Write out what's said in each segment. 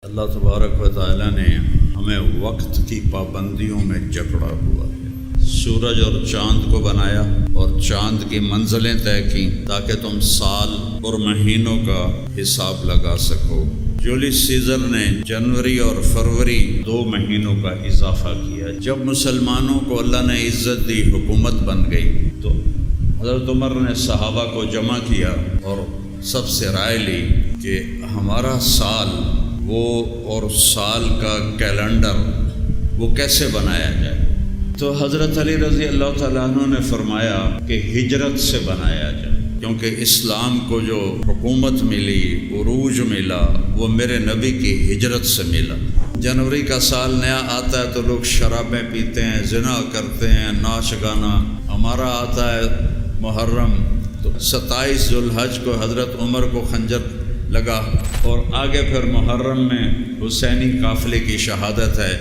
اللہ تبارک و تعالیٰ نے ہمیں وقت کی پابندیوں میں جکڑا ہوا ہے۔ سورج اور چاند کو بنایا اور چاند کی منزلیں طے کی تاکہ تم سال اور مہینوں کا حساب لگا سکو۔ جولیس سیزر نے جنوری اور فروری 2 مہینوں کا اضافہ کیا۔ جب مسلمانوں کو اللہ نے عزت دی، حکومت بن گئی، تو حضرت عمر نے صحابہ کو جمع کیا اور سب سے رائے لی کہ ہمارا سال وہ اور سال کا کیلنڈر وہ کیسے بنایا جائے۔ تو حضرت علی رضی اللہ تعالیٰ عنہ نے فرمایا کہ ہجرت سے بنایا جائے، کیونکہ اسلام کو جو حکومت ملی، عروج ملا، وہ میرے نبی کی ہجرت سے ملا۔ جنوری کا سال نیا آتا ہے تو لوگ شرابیں پیتے ہیں، زنا کرتے ہیں، ناچ گانا۔ ہمارا آتا ہے محرم، تو 27 ذوالحج کو حضرت عمر کو خنجر لگا، اور آگے پھر محرم میں حسینی قافلے کی شہادت ہے۔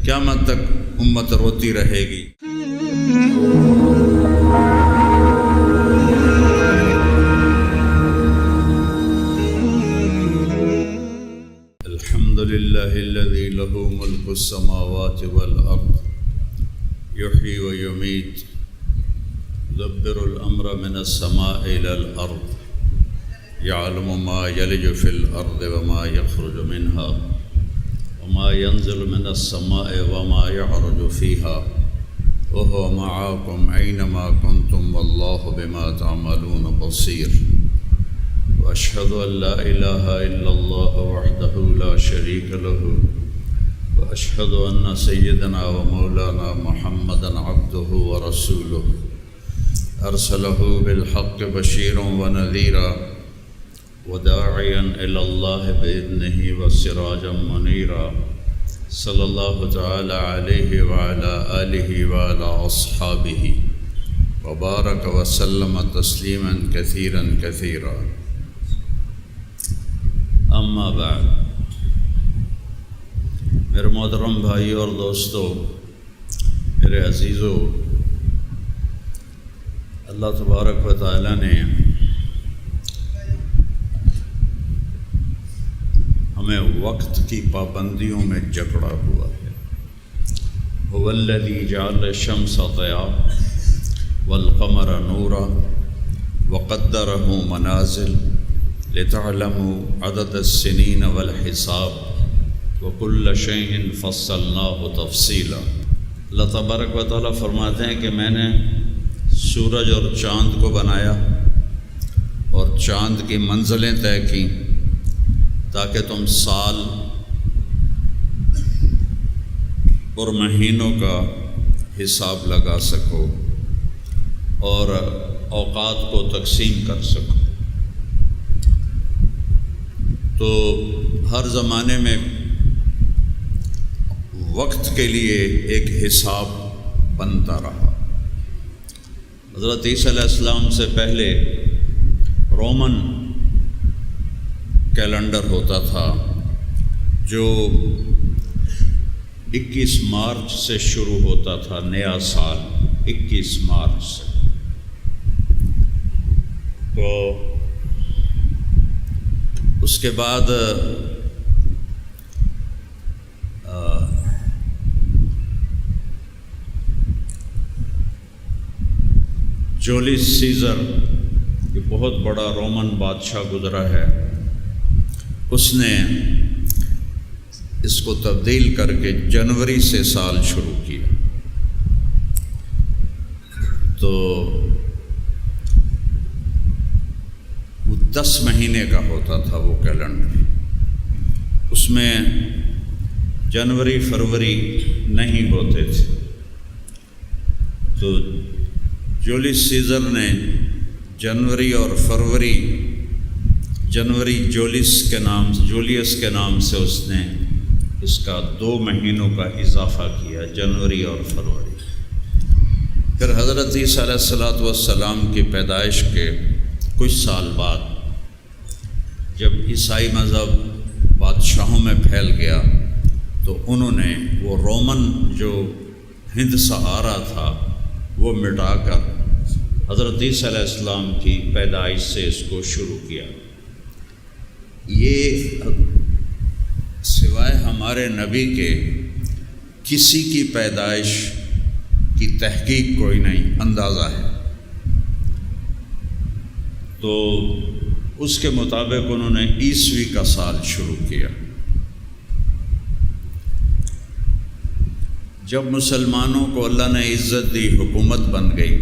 قیامت تک امت روتی رہے گی۔ الحمد للہ الذی لہ ملک السماوات والارض یحیی ویمیت یدبر الامر من السماء الى الارض یعلم ما یلج فی الارض وما یخرج منها وما ينزل من السماء وما يعرج فيها وهو معكم أينما كنتم والله بما تعملون بصير وأشهد أن لا إله إلا الله وحده لا شريك له وأشهد أن سيدنا ومولانا محمدا عبده ورسوله أرسله بالحق بشيرا ونذيرا وداعيا إلى الله بإذنه وسراجا منيرا صلى الله تعالى عليه وعلى آله وعلى أصحابه وبارك وسلم تسليما كثيرا كثيرا أما بعد۔ میرے محترم بھائی اور دوستو، میرے عزیزو، اللہ تبارک و تعالی نے ہمیں وقت کی پابندیوں میں جکڑا ہوا ہے۔ هو الذی جعل الشمس ضیاء والقمر نورا وقدره منازل لتعلموا عدد السنین والحساب وكل شیء فصلناه تفصیلا۔ اللہ تبارک و تعالیٰ فرماتے ہیں کہ میں نے سورج اور چاند کو بنایا اور چاند کی منزلیں طے کی تاکہ تم سال اور مہینوں کا حساب لگا سکو اور اوقات کو تقسیم کر سکو۔ تو ہر زمانے میں وقت کے لیے ایک حساب بنتا رہا۔ حضرت عیسیٰ علیہ السلام سے پہلے رومن کیلنڈر ہوتا تھا جو 21 مارچ سے شروع ہوتا تھا، نیا سال 21 مارچ سے۔ تو اس کے بعد جولیس سیزر، یہ بہت بڑا رومن بادشاہ گزرا ہے، اس نے اس کو تبدیل کر کے جنوری سے سال شروع کیا۔ تو وہ 10 مہینے کا ہوتا تھا وہ کیلنڈر، اس میں جنوری فروری نہیں ہوتے تھے۔ تو جولیس سیزر نے جنوری اور فروری، جنوری جولیس کے نام سے اس نے اس کا 2 مہینوں کا اضافہ کیا، جنوری اور فروری۔ پھر حضرت عیسیٰ علیہ السلام کی پیدائش کے کچھ سال بعد جب عیسائی مذہب بادشاہوں میں پھیل گیا تو انہوں نے وہ رومن جو ہند سہارا تھا وہ مٹا کر حضرت عیسیٰ علیہ السلام کی پیدائش سے اس کو شروع کیا۔ یہ سوائے ہمارے نبی کے کسی کی پیدائش کی تحقیق کوئی نہیں، اندازہ ہے، تو اس کے مطابق انہوں نے عیسوی کا سال شروع کیا۔ جب مسلمانوں کو اللہ نے عزت دی، حکومت بن گئی،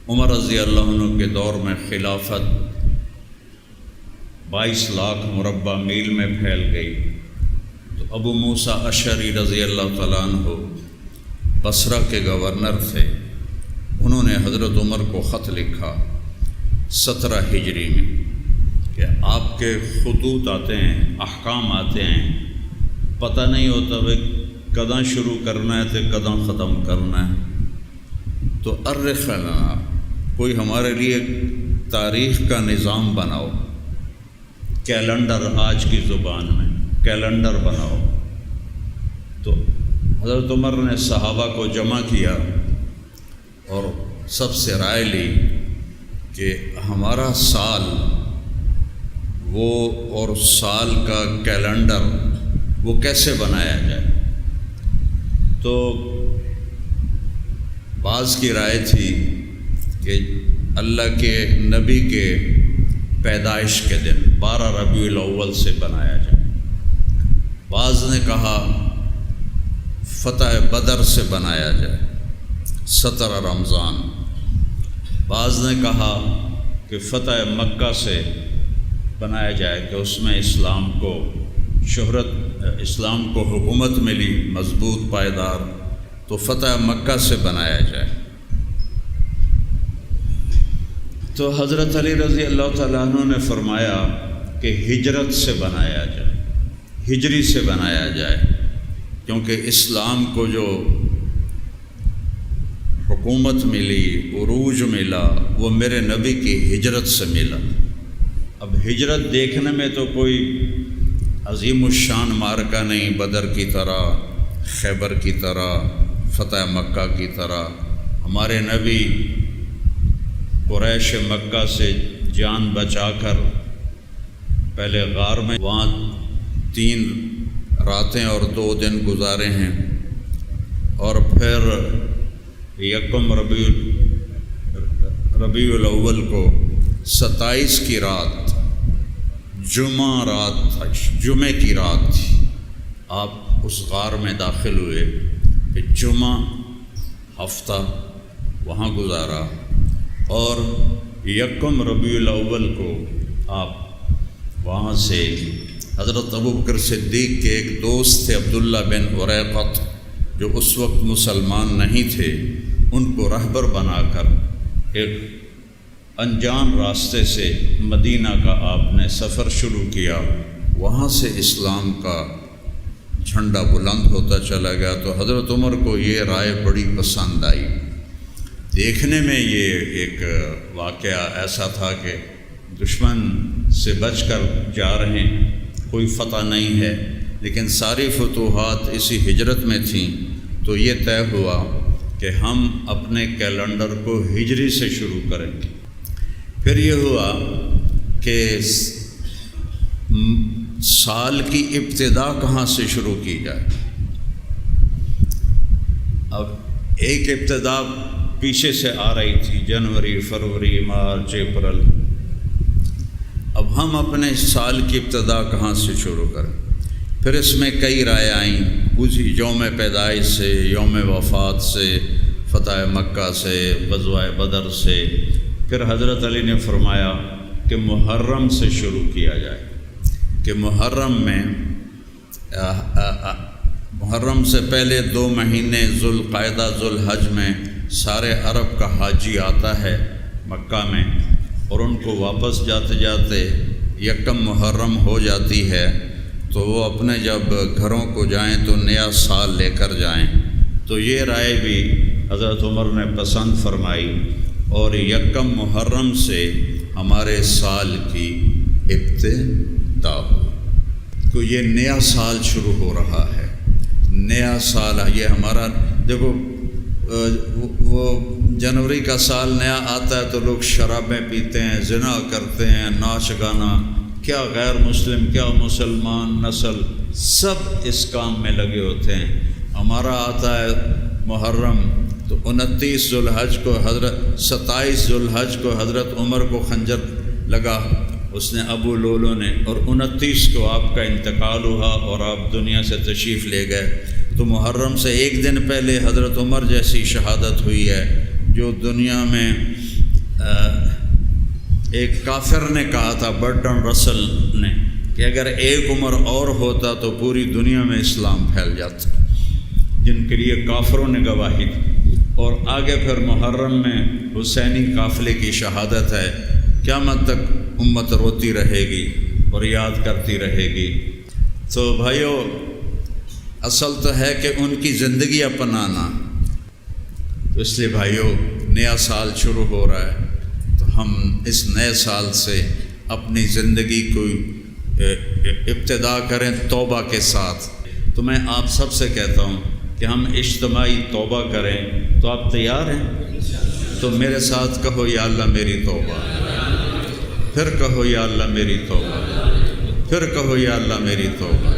عمر رضی اللہ عنہ کے دور میں خلافت 22 لاکھ مربع میل میں پھیل گئی، تو ابو موسیٰ اشعری رضی اللہ تعالیٰ عنہ بصرہ کے گورنر تھے، انہوں نے حضرت عمر کو خط لکھا 17 ہجری میں کہ آپ کے خطوط آتے ہیں، احکام آتے ہیں، پتہ نہیں ہوتا بھائی کداں شروع کرنا ہے تو کداں ختم کرنا ہے، تو ارخ لنا، کوئی ہمارے لیے تاریخ کا نظام بناؤ، کیلنڈر، آج کی زبان میں کیلنڈر بناؤ۔ تو حضرت عمر نے صحابہ کو جمع کیا اور سب سے رائے لی کہ ہمارا سال وہ اور سال کا کیلنڈر وہ کیسے بنایا جائے۔ تو بعض کی رائے تھی کہ اللہ کے نبی کے پیدائش کے دن 12 ربیع الاول سے بنایا جائے، بعض نے کہا فتح بدر سے بنایا جائے 17 رمضان، بعض نے کہا کہ فتح مکہ سے بنایا جائے کہ اس میں اسلام کو شہرت، اسلام کو حکومت ملی مضبوط پائیدار، تو فتح مکہ سے بنایا جائے۔ تو حضرت علی رضی اللہ تعالیٰ عنہ نے فرمایا کہ ہجرت سے بنایا جائے، ہجری سے بنایا جائے، کیونکہ اسلام کو جو حکومت ملی، عروج ملا، وہ میرے نبی کی ہجرت سے ملا۔ اب ہجرت دیکھنے میں تو کوئی عظیم الشان معرکہ نہیں، بدر کی طرح، خیبر کی طرح، فتح مکہ کی طرح۔ ہمارے نبی قریش مکہ سے جان بچا کر پہلے غار میں وہاں 3 راتیں اور 2 دن گزارے ہیں، اور پھر یکم ربیع الاول کو 27 کی رات، جمعہ رات تھا، جمعے کی رات تھی، آپ اس غار میں داخل ہوئے، کہ جمعہ ہفتہ وہاں گزارا، اور یکم ربیع الاول کو آپ وہاں سے حضرت ابوبکر صدیق کے ایک دوست تھے عبداللہ بن اریقط، جو اس وقت مسلمان نہیں تھے، ان کو رہبر بنا کر ایک انجان راستے سے مدینہ کا آپ نے سفر شروع کیا۔ وہاں سے اسلام کا جھنڈا بلند ہوتا چلا گیا۔ تو حضرت عمر کو یہ رائے بڑی پسند آئی۔ دیکھنے میں یہ ایک واقعہ ایسا تھا کہ دشمن سے بچ کر جا رہے ہیں، کوئی فتح نہیں ہے، لیکن ساری فتوحات اسی ہجرت میں تھیں، تو یہ طے ہوا کہ ہم اپنے کیلنڈر کو ہجری سے شروع کریں گے۔ پھر یہ ہوا کہ سال کی ابتدا کہاں سے شروع کی جائے۔ اب ایک ابتدا پیچھے سے آ رہی تھی، جنوری، فروری، مارچ، اپریل۔ اب ہم اپنے سال کی ابتدا کہاں سے شروع کریں؟ پھر اس میں کئی رائے آئیں، کچھ یوم پیدائش سے، یوم وفات سے، فتح مکہ سے، غزوہ بدر سے۔ پھر حضرت علی نے فرمایا کہ محرم سے شروع کیا جائے، کہ محرم میں محرم سے پہلے 2 مہینے ذوالقعدہ ذوالحج میں سارے عرب کا حاجی آتا ہے مکہ میں، اور ان کو واپس جاتے جاتے یکم محرم ہو جاتی ہے، تو وہ اپنے جب گھروں کو جائیں تو نیا سال لے کر جائیں۔ تو یہ رائے بھی حضرت عمر نے پسند فرمائی، اور یکم محرم سے ہمارے سال کی ابتدا ہوئی۔ تو یہ نیا سال شروع ہو رہا ہے، نیا سال۔ یہ ہمارا دیکھو، وہ جنوری کا سال نیا آتا ہے تو لوگ شرابیں پیتے ہیں، زنا کرتے ہیں، ناچ گانا، کیا غیر مسلم کیا مسلمان نسل سب اس کام میں لگے ہوتے ہیں۔ ہمارا آتا ہے محرم تو 29 ذوالحج کو 27 ذوالحج کو حضرت عمر کو خنجر لگا، اس نے ابو لولو نے، اور 29 کو آپ کا انتقال ہوا اور آپ دنیا سے تشریف لے گئے۔ تو محرم سے ایک دن پہلے حضرت عمر جیسی شہادت ہوئی ہے، جو دنیا میں ایک کافر نے کہا تھا، برٹن رسل نے، کہ اگر ایک عمر اور ہوتا تو پوری دنیا میں اسلام پھیل جاتا، جن کے لیے کافروں نے گواہی دی۔ اور آگے پھر محرم میں حسینی قافلے کی شہادت ہے، قیامت تک امت روتی رہے گی اور یاد کرتی رہے گی۔ تو بھائیو، اصل تو ہے کہ ان کی زندگی اپنانا۔ تو اس لیے بھائیو، نیا سال شروع ہو رہا ہے، تو ہم اس نئے سال سے اپنی زندگی کو ابتدا کریں توبہ کے ساتھ۔ تو میں آپ سب سے کہتا ہوں کہ ہم اجتماعی توبہ کریں، تو آپ تیار ہیں؟ تو میرے ساتھ کہو، یا اللہ میری توبہ، پھر کہو یا اللہ میری توبہ، پھر کہو یا اللہ میری توبہ۔